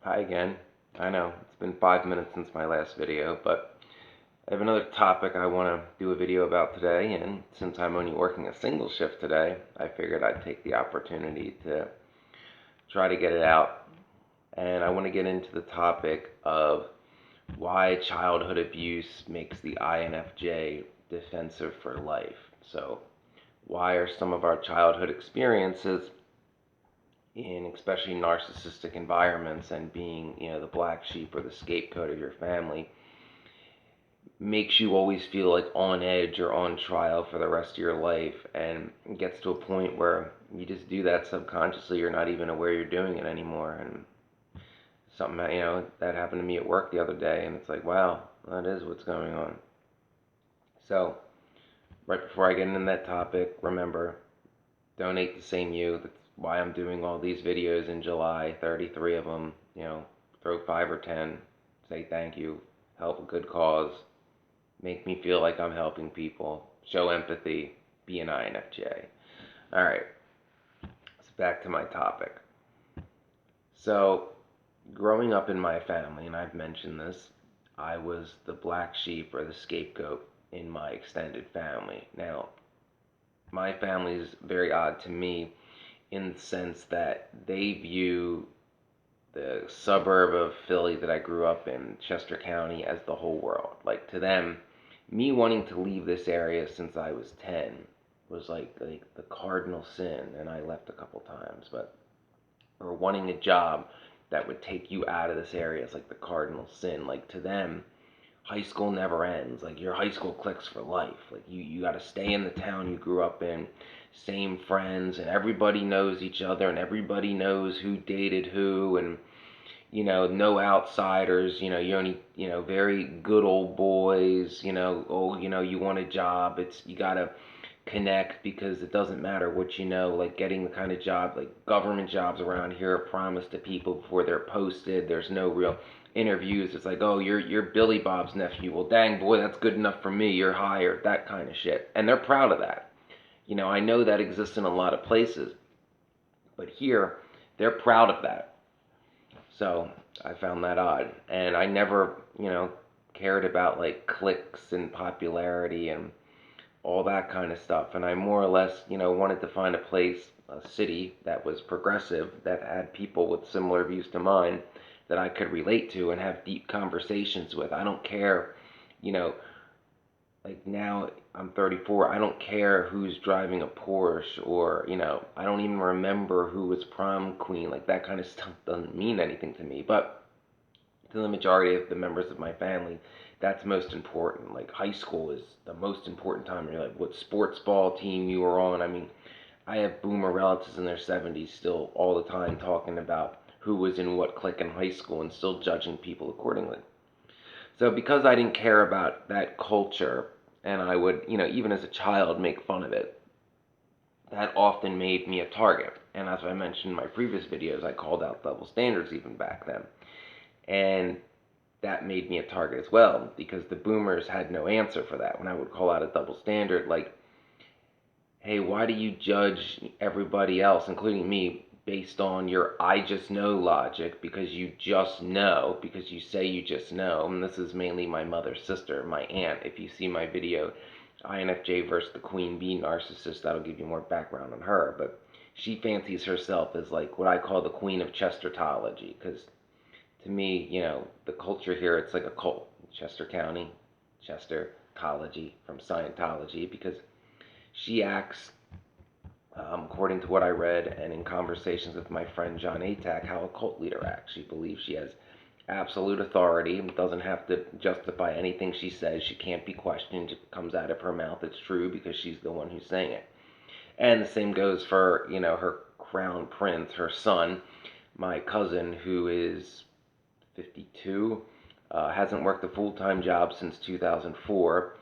Hi again. I know it's been 5 minutes since my last video, but I have another topic I want to do a video about today, and since I'm only working a single shift today, I figured I'd take the opportunity to try to get it out. And I want to get into the topic of why childhood abuse makes the INFJ defensive for life. So, why are some of our childhood experiences in especially narcissistic environments and being, the black sheep or the scapegoat of your family makes you always feel like on edge or on trial for the rest of your life, and it gets to a point where you just do that subconsciously. You're not even aware you're doing it anymore. And something, that happened to me at work the other day, and it's like, wow, that is what's going on. So right before I get into that topic, remember, donate the same you. That's why I'm doing all these videos in July, 33 of them. Throw 5 or 10, say thank you, help a good cause, make me feel like I'm helping people, show empathy, be an INFJ. All right, so back to my topic. So, growing up in my family, and I've mentioned this, I was the black sheep or the scapegoat in my extended family. Now, my family is very odd to me in the sense that they view the suburb of Philly that I grew up in, Chester County, as the whole world. Like, to them, me wanting to leave this area since I was 10 was like the cardinal sin, and I left a couple times, but or wanting a job that would take you out of this area is like the cardinal sin. Like, to them, high school never ends. Like, your high school clicks for life. Like, you got to stay in the town you grew up in, same friends, and everybody knows each other, and everybody knows who dated who, and no outsiders. You only, very good old boys. You want a job. You gotta connect, because it doesn't matter what like getting the kind of job, like government jobs around here are promised to people before they're posted. There's no real interviews. It's like, oh, you're Billy Bob's nephew. Well, dang boy, that's good enough for me. You're hired. That kind of shit. And they're proud of that. I know that exists in a lot of places, but here they're proud of that. So I found that odd. And I never, cared about like clicks and popularity and all that kind of stuff. And I more or less, wanted to find a place, a city that was progressive, that had people with similar views to mine that I could relate to and have deep conversations with. I don't care, you know, like now I'm 34, I don't care who's driving a Porsche, or, I don't even remember who was prom queen. Like, that kind of stuff doesn't mean anything to me. But to the majority of the members of my family, that's most important. Like, high school is the most important time in your life. What sports ball team you were on. I mean, I have boomer relatives in their 70s still all the time talking about who was in what clique in high school and still judging people accordingly. So because I didn't care about that culture, and I would, even as a child, make fun of it, that often made me a target. And as I mentioned in my previous videos, I called out double standards even back then. And that made me a target as well, because the boomers had no answer for that. When I would call out a double standard, like, hey, why do you judge everybody else, including me, based on your I just know logic? Because you just know, because you say you just know. And this is mainly my mother's sister, my aunt. If you see my video, INFJ versus the Queen Bee narcissist, that'll give you more background on her. But she fancies herself as like what I call the Queen of Chestertology, because to me, the culture here, it's like a cult. Chester County, Chestertology from Scientology, because she acts, according to what I read and in conversations with my friend John Atack, how a cult leader acts. She believes she has absolute authority and doesn't have to justify anything she says. She can't be questioned. It comes out of her mouth. It's true because she's the one who's saying it. And the same goes for, her crown prince, her son, my cousin, who is 52, hasn't worked a full-time job since 2004,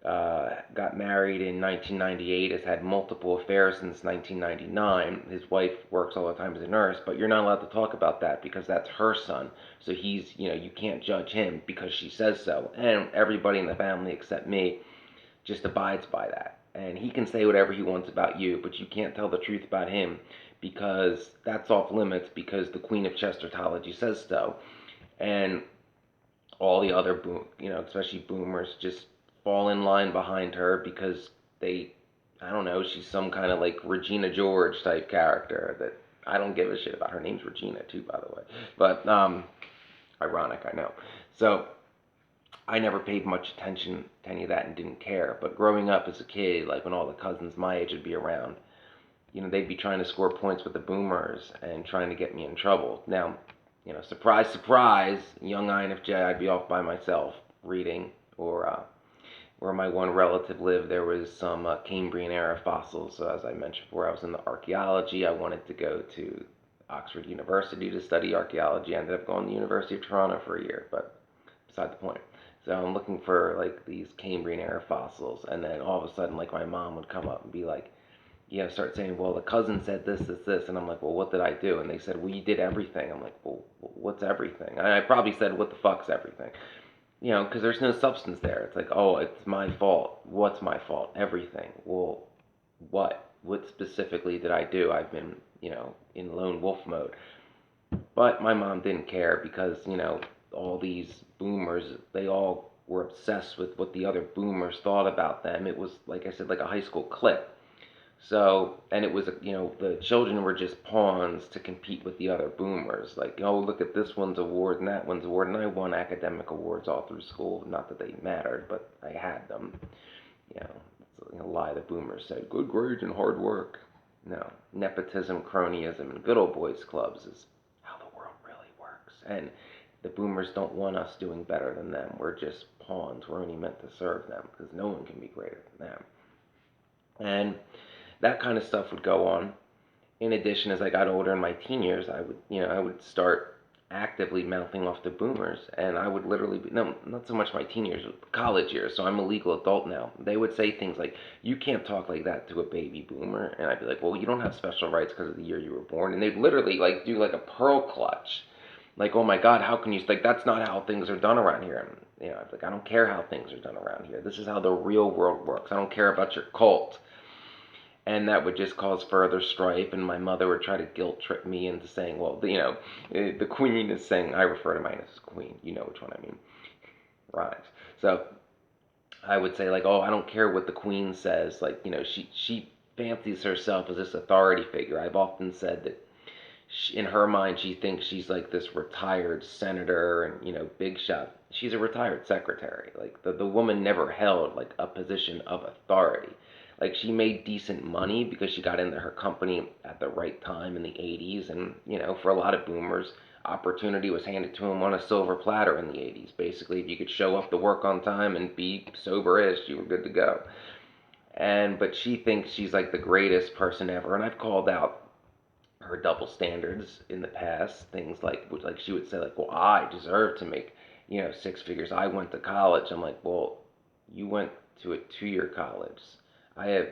got married in 1998, has had multiple affairs since 1999. His wife works all the time as a nurse, but you're not allowed to talk about that because that's her son. So he's, you can't judge him because she says so. And everybody in the family except me just abides by that. And he can say whatever he wants about you, but you can't tell the truth about him because that's off limits because the Queen of Chestertology says so. And all the other especially boomers, just fall in line behind her because they, I don't know, she's some kind of like Regina George type character that I don't give a shit about. Her name's Regina too, by the way. But ironic, I know. So I never paid much attention to any of that and didn't care. But growing up as a kid, like when all the cousins my age would be around, they'd be trying to score points with the boomers and trying to get me in trouble. Now, surprise, surprise, young INFJ, I'd be off by myself reading, or where my one relative lived, there was some Cambrian era fossils. So as I mentioned before, I was into archaeology. I wanted to go to Oxford University to study archaeology. I ended up going to the University of Toronto for a year, but beside the point. So I'm looking for like these Cambrian era fossils, and then all of a sudden, like my mom would come up and be like, start saying, well, the cousin said this, and I'm like, well, what did I do? And they said, well, you did everything. I'm like, well, what's everything? And I probably said, what the fuck's everything? Because there's no substance there. It's like, oh, it's my fault. What's my fault? Everything. Well, what? What specifically did I do? I've been, in lone wolf mode. But my mom didn't care because, all these boomers, they all were obsessed with what the other boomers thought about them. It was, like I said, like a high school clique. So, and it was, the children were just pawns to compete with the other boomers. Like, oh, look at this one's award and that one's award. And I won academic awards all through school. Not that they mattered, but I had them. It's a lie the boomers said, good grades and hard work. No, nepotism, cronyism, and good old boys clubs is how the world really works. And the boomers don't want us doing better than them. We're just pawns. We're only meant to serve them because no one can be greater than them. And that kind of stuff would go on. In addition, as I got older in my teen years, I would start actively mouthing off the boomers, and I would literally be, no, not so much my teen years, college years. So I'm a legal adult now. They would say things like, "You can't talk like that to a baby boomer," and I'd be like, "Well, you don't have special rights because of the year you were born." And they'd literally like do like a pearl clutch, like, "Oh my God, how can you?" Like, that's not how things are done around here. And I'd be like, "I don't care how things are done around here. This is how the real world works. I don't care about your cult." And that would just cause further strife. And my mother would try to guilt trip me into saying, well, the queen is saying, I refer to mine as queen, you know which one I mean, rhymes. So I would say, like, oh, I don't care what the queen says. Like, she fancies herself as this authority figure. I've often said that in her mind, she thinks she's like this retired senator and, big shot. She's a retired secretary. Like, the woman never held like a position of authority. Like, she made decent money because she got into her company at the right time in the 80s. And, for a lot of boomers, opportunity was handed to them on a silver platter in the 80s. Basically, if you could show up to work on time and be sober-ish, you were good to go. But she thinks she's like the greatest person ever. And I've called out her double standards in the past. Things like she would say, like, well, I deserve to make, six figures. I went to college. I'm like, well, you went to a 2-year college. I have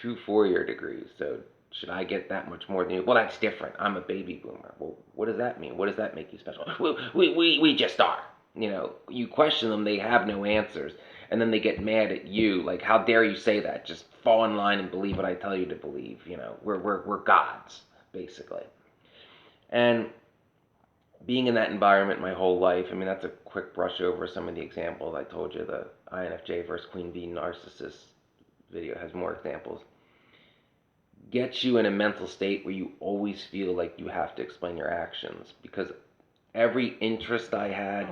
2 4-year degrees. So should I get that much more than you? Well, that's different. I'm a baby boomer. Well, what does that mean? What does that make you special? We just are. You question them, they have no answers. And then they get mad at you, like, how dare you say that? Just fall in line and believe what I tell you to believe. We're gods, basically. And being in that environment my whole life, I mean, that's a quick brush over some of the examples I told you. The INFJ versus Queen Bee narcissist video has more examples. Gets you in a mental state where you always feel like you have to explain your actions, because every interest I had,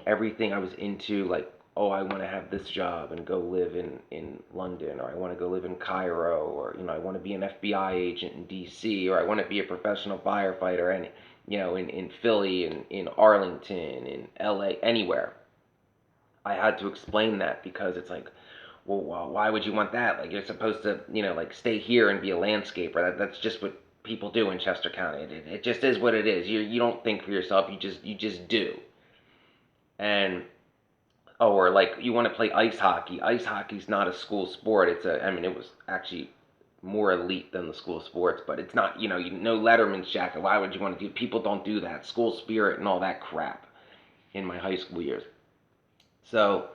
everything I was into, like, oh, I want to have this job and go live in London, or I want to go live in Cairo, or, I want to be an FBI agent in DC, or I want to be a professional firefighter, and, in Philly, in Arlington, in LA, anywhere. I had to explain that because it's like, well, why would you want that? Like, you're supposed to, like, stay here and be a landscaper. That's just what people do in Chester County. It just is what it is. You don't think for yourself. You just do. And or like, you want to play ice hockey. Ice hockey's not a school sport. It was actually more elite than the school sports, but it's not. No Letterman's jacket. Why would you want to do? People don't do that. School spirit and all that crap. In my high school years. So,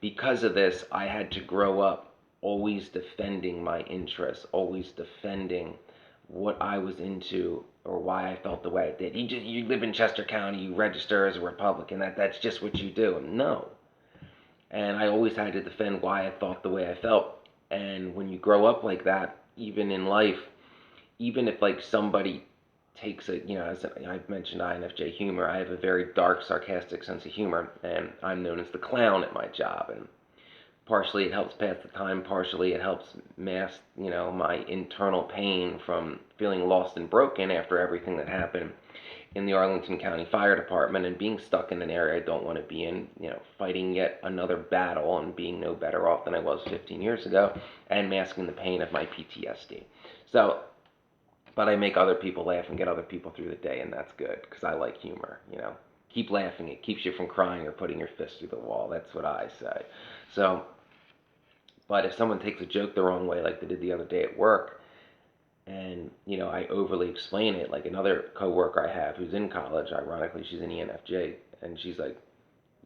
because of this, I had to grow up always defending my interests, always defending what I was into or why I felt the way I did. You live in Chester County, you register as a Republican, that's just what you do. No. And I always had to defend why I thought the way I felt. And when you grow up like that, even in life, even if like somebody takes a, as I've mentioned INFJ humor, I have a very dark, sarcastic sense of humor, and I'm known as the clown at my job. And partially it helps pass the time, partially it helps mask, my internal pain from feeling lost and broken after everything that happened in the Arlington County Fire Department and being stuck in an area I don't want to be in, fighting yet another battle and being no better off than I was 15 years ago, and masking the pain of my PTSD. So, but I make other people laugh and get other people through the day, and that's good because I like humor. Keep laughing. It keeps you from crying or putting your fist through the wall. That's what I say. So, but if someone takes a joke the wrong way, like they did the other day at work, and I overly explain it, like another coworker I have who's in college, ironically she's an ENFJ, and she's like,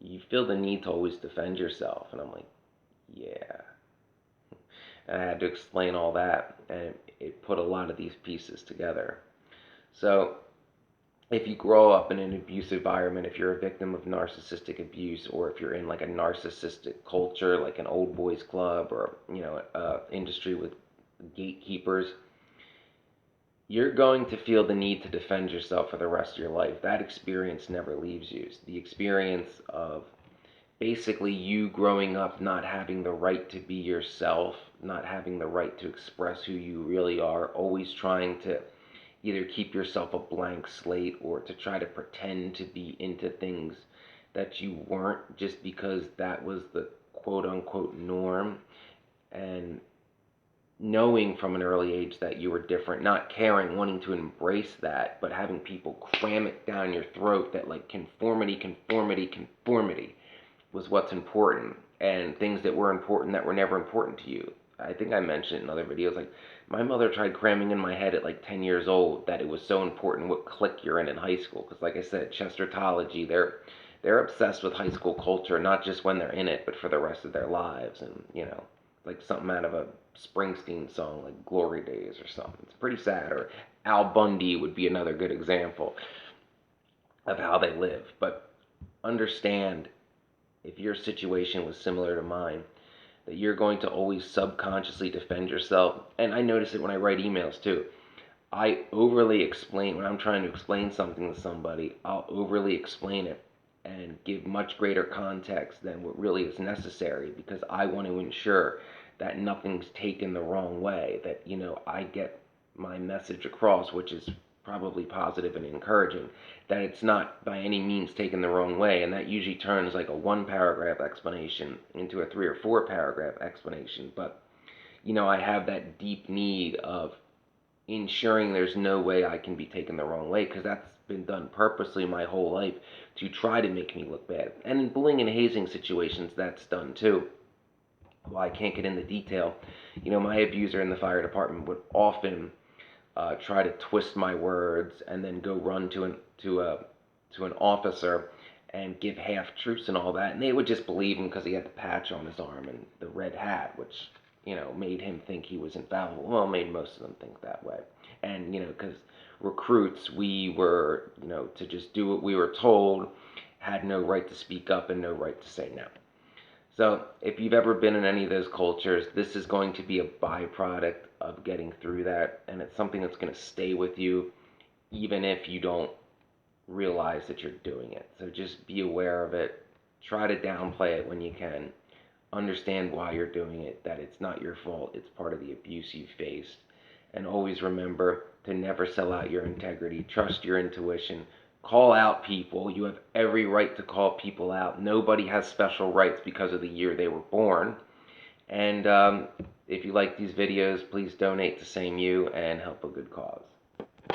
you feel the need to always defend yourself, and I'm like, yeah. And I had to explain all that, and it put a lot of these pieces together. So if you grow up in an abusive environment, if you're a victim of narcissistic abuse, or if you're in like a narcissistic culture, like an old boys club, or industry with gatekeepers, you're going to feel the need to defend yourself for the rest of your life. That experience never leaves you. The experience of basically you growing up not having the right to be yourself, not having the right to express who you really are, always trying to either keep yourself a blank slate or to try to pretend to be into things that you weren't just because that was the quote unquote norm. And knowing from an early age that you were different, not caring, wanting to embrace that, but having people cram it down your throat that like conformity was what's important, and things that were important that were never important to you. I think I mentioned in other videos, like my mother tried cramming in my head at like 10 years old that it was so important what clique you're in high school. Because like I said, Chestertology, they're obsessed with high school culture, not just when they're in it, but for the rest of their lives. And like something out of a Springsteen song, like Glory Days or something. It's pretty sad. Or Al Bundy would be another good example of how they live. But understand, if your situation was similar to mine, that you're going to always subconsciously defend yourself. And I notice it when I write emails too. I overly explain, when I'm trying to explain something to somebody, I'll overly explain it and give much greater context than what really is necessary, because I want to ensure that nothing's taken the wrong way, that, I get my message across, which is probably positive and encouraging, that it's not by any means taken the wrong way. And that usually turns like a 1 paragraph explanation into a 3 or 4 paragraph explanation. But, I have that deep need of ensuring there's no way I can be taken the wrong way, because that's been done purposely my whole life to try to make me look bad. And in bullying and hazing situations, that's done too. Well, I can't get into detail. My abuser in the fire department would often try to twist my words and then go run to an officer and give half truths and all that, and they would just believe him because he had the patch on his arm and the red hat, which made him think he was infallible. Well, made most of them think that way. And because recruits, we were to just do what we were told, had no right to speak up and no right to say no. So if you've ever been in any of those cultures, this is going to be a byproduct of getting through that, and it's something that's going to stay with you even if you don't realize that you're doing it. So just be aware of it. Try to downplay it when you can. Understand why you're doing it, that it's not your fault, it's part of the abuse you faced. And always remember to never sell out your integrity. Trust your intuition. Call out people. You have every right to call people out. Nobody has special rights because of the year they were born. And if you like these videos, please donate to Same You and help a good cause.